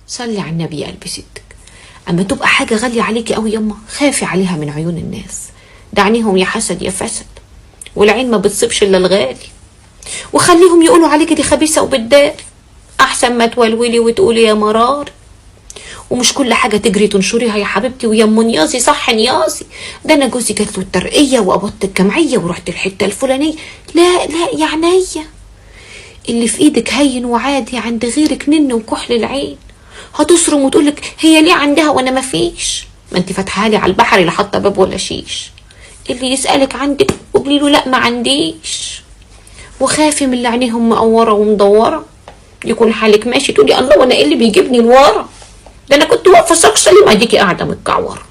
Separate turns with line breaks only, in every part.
صلي على النبي يا قلبي ستك. اما تبقى حاجه غاليه عليكي قوي يما خافي عليها من عيون الناس، دعنيهم يا حسد يا فسد، والعين ما بتصيبش الا الغالي، وخليهم يقولوا عليكي دي خبيثه وبتدار، احسن ما تولولي وتقولي يا مرار. ومش كل حاجه تجري تنشريها يا حبيبتي ويا ام نيازي. صح نيازي، ده انا جوزي جات له الترقيه وقبضت الجمعيه ورحت الحته الفلانيه. لا لا يا عينيا، اللي في ايدك هين وعادي، عند غيرك نن وكحل العين. هتصرم وتقولك هي ليه عندها وانا مفيش؟ ما انت فاتحه لي على البحر لا حاطه باب ولا شيش. اللي يسالك عندك قولي له لا ما عنديش. وخافي من اللي عينيهم مقوره ومدوره، يكون حالك ماشي تقولي الله وانا ايه اللي بيجيبني لورا؟ ده انا كنت واقفه ساق سليم اديكي قاعده متكعوره.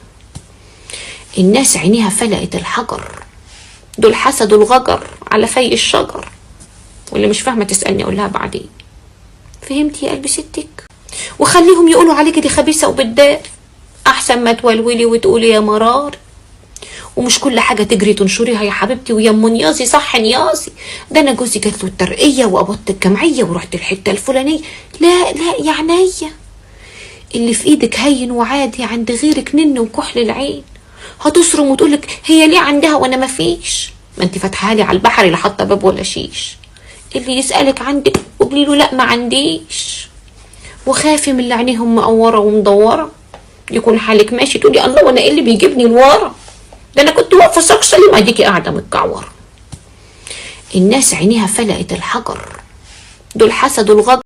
الناس عينيها فلقت الحجر، دول حسدوا الغجر على في الشجر. واللي مش فاهمه تسالني اقول لها بعدين. فهمتي يا قلبي ستك؟ وخليهم يقولوا عليكي دي خبيثه وبتدار، احسن ما تولولي وتقولي يا مرار. ومش كل حاجه تجري تنشريها يا حبيبتي ويا ام نيازي. صح نيازي، ده انا جوزي جات له الترقيه وقبضت الجمعيه ورحت الحته الفلانيه. لا لا يا عينيا، اللي في ايدك هين وعادي، عند غيرك نن وكحل العين. هتصرم وتقولك هي ليه عندها وانا مفيش؟ ما انت فاتحه لي على البحر لا حاطه باب ولا شيش. اللي يسالك عندك قولي له لا ما عنديش. وخافي من اللي عينيهم مقوره ومدوره، يكون حالك ماشي تقولي الله وانا ايه اللي بيجيبني لورا؟ ده انا كنت واقفه ساق سليم اديكي قاعده متكعوره. الناس عينيها فلقت الحجر، دول حسدوا الغجر